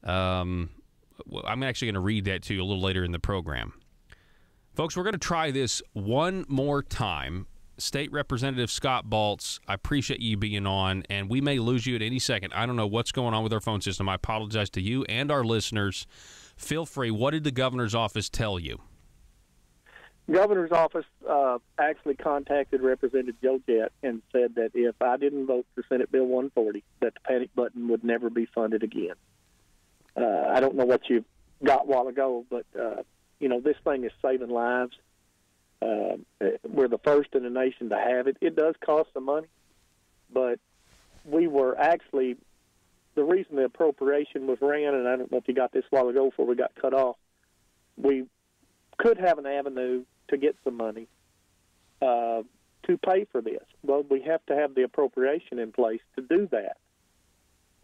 I'm actually going to read that to you a little later in the program. Folks, we're going to try this one more time. State Representative Scott Baltz, I appreciate you being on, and we may lose you at any second. I don't know what's going on with our phone system. I apologize to you and our listeners. Feel free. What did the governor's office tell you? Governor's office actually contacted Representative Joe Jett and said that if I didn't vote for Senate Bill 140, that the panic button would never be funded again. I don't know what you got a while ago, but, this thing is saving lives. We're the first in the nation to have it. It does cost some money, but we were actually, the reason the appropriation was ran, and I don't know if you got this a while ago before we got cut off, we could have an avenue to get some money to pay for this. Well, we have to have the appropriation in place to do that.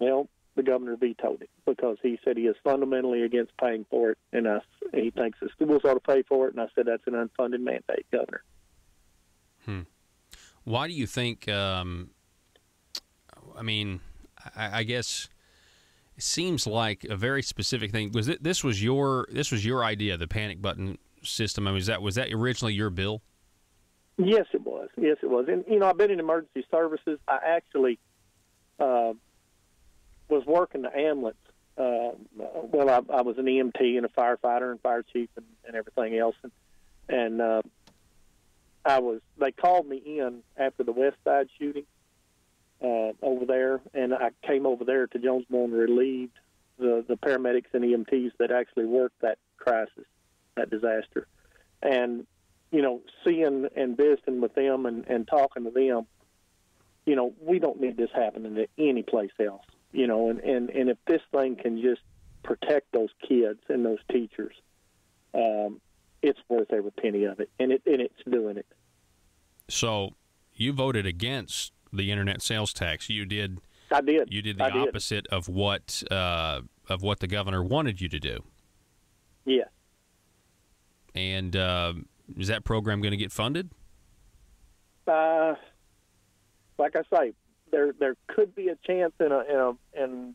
Well, the governor vetoed it because he said he is fundamentally against paying for it, and he thinks the schools ought to pay for it, and I said that's an unfunded mandate, Governor. Why do you think, I guess it seems like a very specific thing. This was your idea, the panic button system? I mean, was that originally your bill? Yes, it was. And, I've been in emergency services. I actually was working the ambulance. I was an EMT and a firefighter and fire chief and everything else. And they called me in after the West Side shooting over there, and I came over there to Jonesboro and relieved the paramedics and EMTs that actually worked that crisis, that disaster. And, seeing and visiting with them and talking to them, we don't need this happening any place else, and if this thing can just protect those kids and those teachers, it's worth every penny of it, and it's doing it. So you voted against the internet sales tax. You did. I did. You did the opposite of what the governor wanted you to do. Yes. And is that program going to get funded? Like I say, there could be a chance in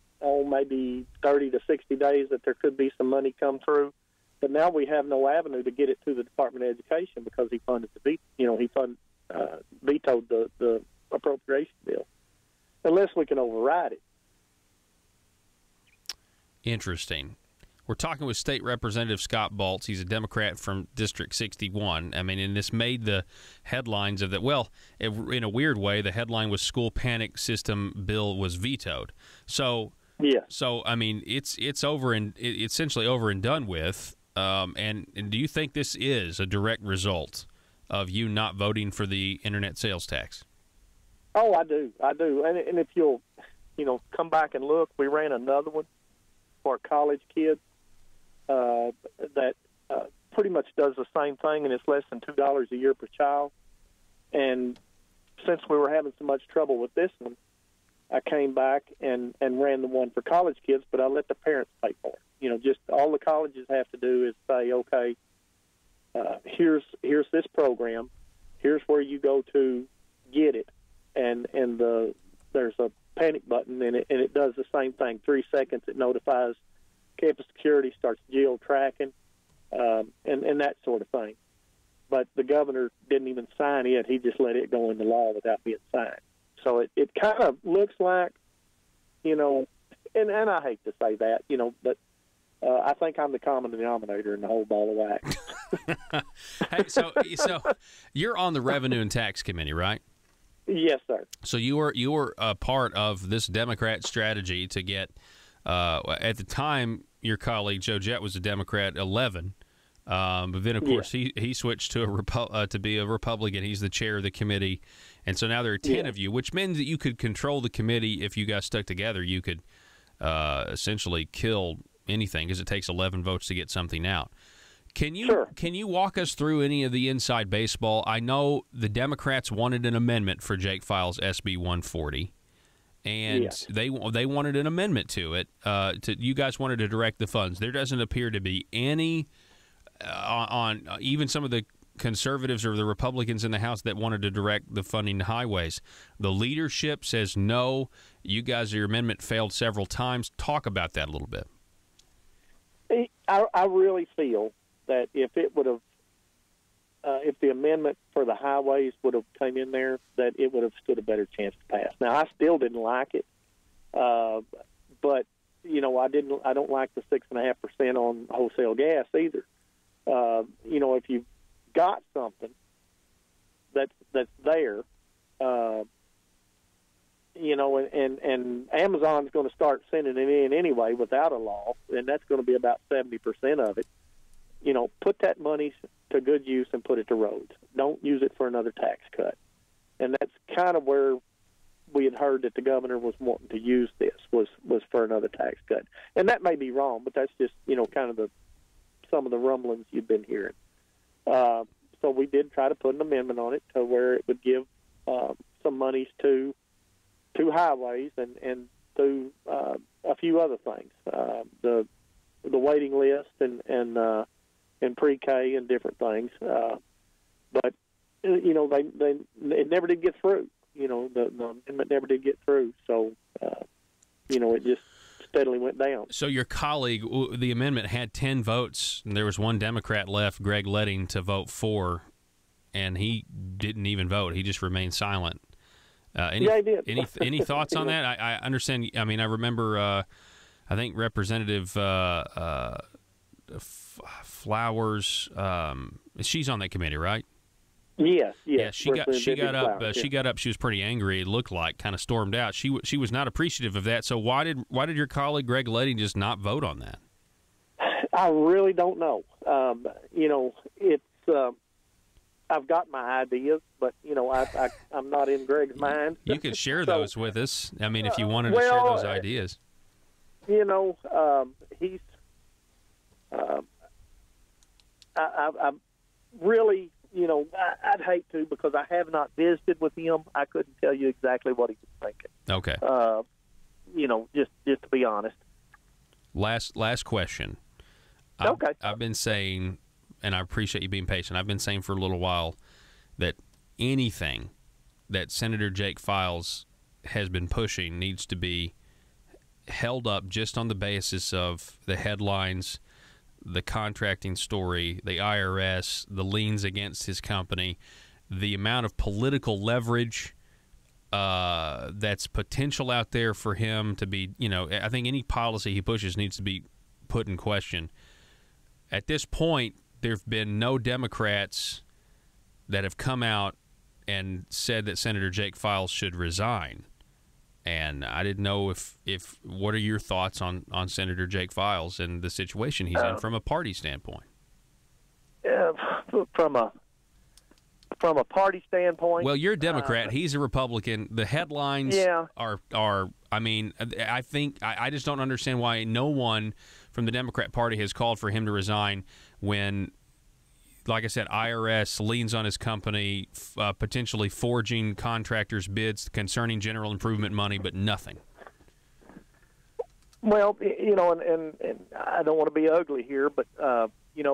maybe 30 to 60 days that there could be some money come through. But now we have no avenue to get it to the Department of Education because he vetoed the appropriation bill, unless we can override it. Interesting. We're talking with State Representative Scott Baltz. He's a Democrat from District 61. I mean, and this made the headlines of that. Well, in a weird way, the headline was "School Panic System Bill was vetoed." So, yeah. So, I mean, it's over and essentially over and done with. And do you think this is a direct result of you not voting for the internet sales tax? Oh, I do. And if you'll, come back and look, we ran another one for college kids that pretty much does the same thing, and it's less than $2 a year per child. And since we were having so much trouble with this one, I came back and ran the one for college kids, but I let the parents pay for it. Just all the colleges have to do is say, okay, here's this program, here's where you go to get it, and there's a panic button, and it does the same thing. 3 seconds, it notifies campus security, starts geo-tracking, and that sort of thing. But the governor didn't even sign it. He just let it go into law without being signed. So it kind of looks like, and I hate to say that, but I think I'm the common denominator in the whole ball of wax. Hey, so you're on the Revenue and Tax Committee, right? Yes, sir. So you were a part of this Democrat strategy to get, at the time, your colleague Joe Jett was a Democrat 11, but then of course he switched to be a Republican. He's the chair of the committee, and so now there are 10 of you, which means that you could control the committee if you guys stuck together. You could essentially kill anything because it takes 11 votes to get something out. Can you walk us through any of the inside baseball? I know the Democrats wanted an amendment for Jake Files' SB 140, and they wanted an amendment to it. You guys wanted to direct the funds. There doesn't appear to be any on even some of the conservatives or the Republicans in the House that wanted to direct the funding to highways. The leadership says no. You guys, your amendment failed several times. Talk about that a little bit. I really feel that if it would have, if the amendment for the highways would have come in there, that it would have stood a better chance to pass. Now, I still didn't like it, but I don't like the 6.5% on wholesale gas either. If you've got something that's there, and Amazon's going to start sending it in anyway without a law, and that's going to be about 70% of it. Put that money to good use and put it to roads. Don't use it for another tax cut. And that's kind of where we had heard that the governor was wanting to use this was for another tax cut. And that may be wrong, but that's just, kind of some of the rumblings you've been hearing. So we did try to put an amendment on it to where it would give some monies to highways and to a few other things, the waiting list and pre-K and different things. But it never did get through. The amendment never did get through. So it just steadily went down. So your colleague, the amendment had 10 votes, and there was one Democrat left, Greg Leding, to vote for, and he didn't even vote. He just remained silent. He did. Any thoughts on that? I understand. I mean, I remember. I think Representative Flowers. She's on that committee, right? Yes. Yeah, she got up. She got up. She was pretty angry. It looked like, kind of stormed out. She was not appreciative of that. So why did your colleague Greg Leding just not vote on that? I really don't know. It's. I've got my ideas, but I'm not in Greg's mind. You could share those with us. I mean, if you wanted to share those ideas. He's. I really, I'd hate to, because I have not visited with him. I couldn't tell you exactly what he was thinking. Okay. Just to be honest. Last question. Okay. I've been saying, and I appreciate you being patient, I've been saying for a little while that anything that Senator Jake Files has been pushing needs to be held up just on the basis of the headlines, the contracting story, the IRS, the liens against his company, the amount of political leverage that's potential out there for him to be, I think any policy he pushes needs to be put in question. At this point, there have been no Democrats that have come out and said that Senator Jake Files should resign. And I didn't know if what are your thoughts on Senator Jake Files and the situation he's in from a party standpoint? From a party standpoint. Well, you're a Democrat. He's a Republican. The headlines are. I mean, I think I just don't understand why no one from the Democrat Party has called for him to resign when, like I said, IRS liens on his company, potentially forging contractors' bids concerning general improvement money, but nothing. Well, and I don't want to be ugly here, but,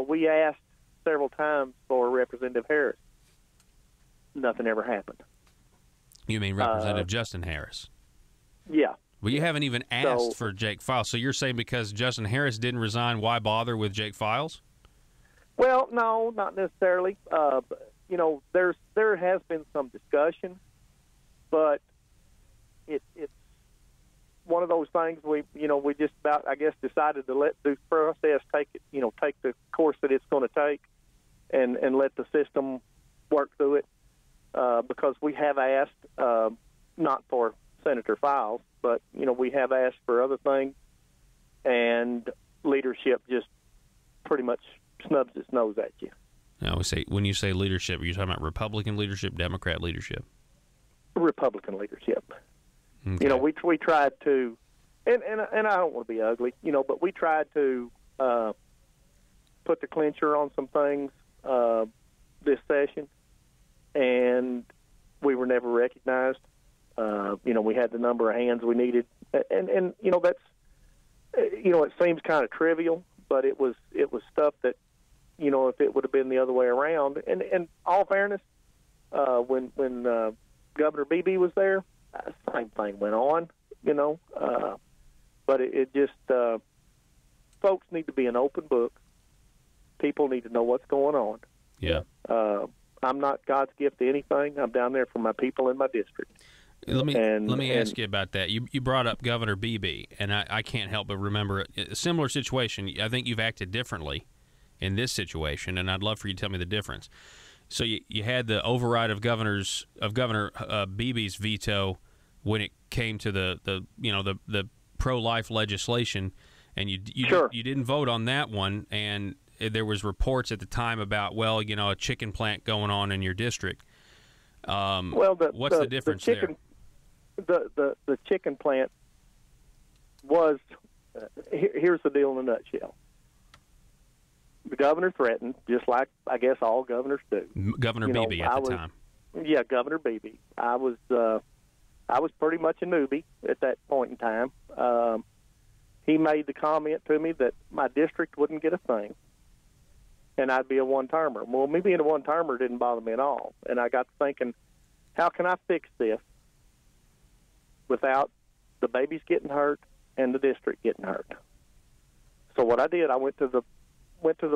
we asked several times for Representative Harris. Nothing ever happened. You mean Representative Justin Harris? Yeah. Well, you haven't even asked for Jake Files. So you're saying because Justin Harris didn't resign, why bother with Jake Files? Well, no, not necessarily. There has been some discussion, but it's one of those things we just about, I guess, decided to let the process take the course that it's going to take, and let the system work through it, because we have asked, not for Senator Files, but we have asked for other things, and leadership just pretty much snubs its nose at you. Now, when you say leadership, are you talking about Republican leadership, Democrat leadership? Republican leadership. Okay. We tried to, and I don't want to be ugly, but we tried to put the clincher on some things this session, and we were never recognized. We had the number of hands we needed, and that's, it seems kind of trivial, but it was stuff that, if it would have been the other way around, and in all fairness, when Governor Beebe was there, same thing went on, but it just, folks need to be an open book. People need to know what's going on. Yeah. I'm not God's gift to anything. I'm down there for my people in my district. Let me ask you about that. You brought up Governor Beebe, and I can't help but remember a similar situation. I think you've acted differently in this situation, and I'd love for you to tell me the difference. So you had the override of Governor Beebe's veto when it came to the pro-life legislation, and you didn't vote on that one, and there was reports at the time about a chicken plant going on in your district. What's the difference there? The chicken plant was here's the deal in a nutshell. The governor threatened, just like I guess all governors do. Governor Beebe at the time. Yeah, Governor Beebe. I was pretty much a newbie at that point in time. He made the comment to me that my district wouldn't get a thing, and I'd be a one-termer. Well, me being a one-termer didn't bother me at all, and I got to thinking, how can I fix this without the babies getting hurt and the district getting hurt? So what I did, I went to the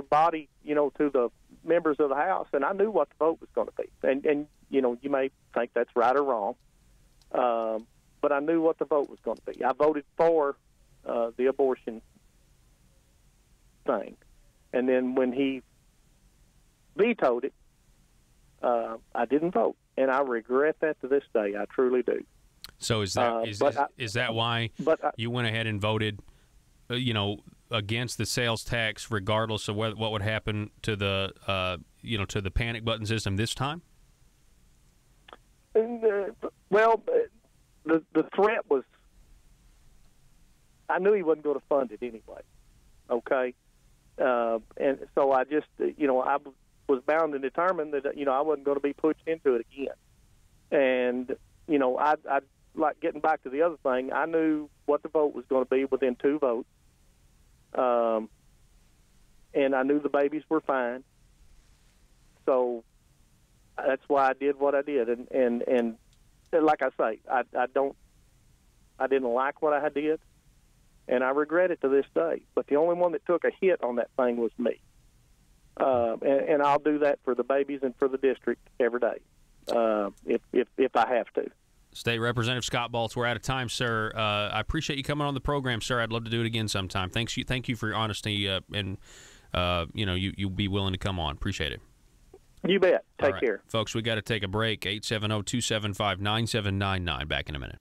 body, to the members of the House, and I knew what the vote was going to be. And you may think that's right or wrong, but I knew what the vote was going to be. I voted for the abortion thing. And then when he vetoed it, I didn't vote. And I regret that to this day. I truly do. So is that why you went ahead and voted, against the sales tax, regardless of what would happen to the to the panic button system this time? Well, the threat was, I knew he wasn't going to fund it anyway. Okay, and so I just I was bound and determined that I wasn't going to be pushed into it again. And I like getting back to the other thing. I knew what the vote was going to be within 2 votes. And I knew the babies were fine. So that's why I did what I did. And like I say, I didn't like what I did, and I regret it to this day. But the only one that took a hit on that thing was me. And I'll do that for the babies and for the district every day, if I have to. State Representative Scott Baltz, we're out of time, sir. I appreciate you coming on the program, sir. I'd love to do it again sometime. Thank you for your honesty, and you be willing to come on. Appreciate it. You bet. Take right, care. Folks, we got to take a break. 870-275-9799. Back in a minute.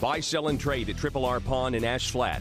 Buy, sell, and trade at Triple R Pawn in Ash Flat.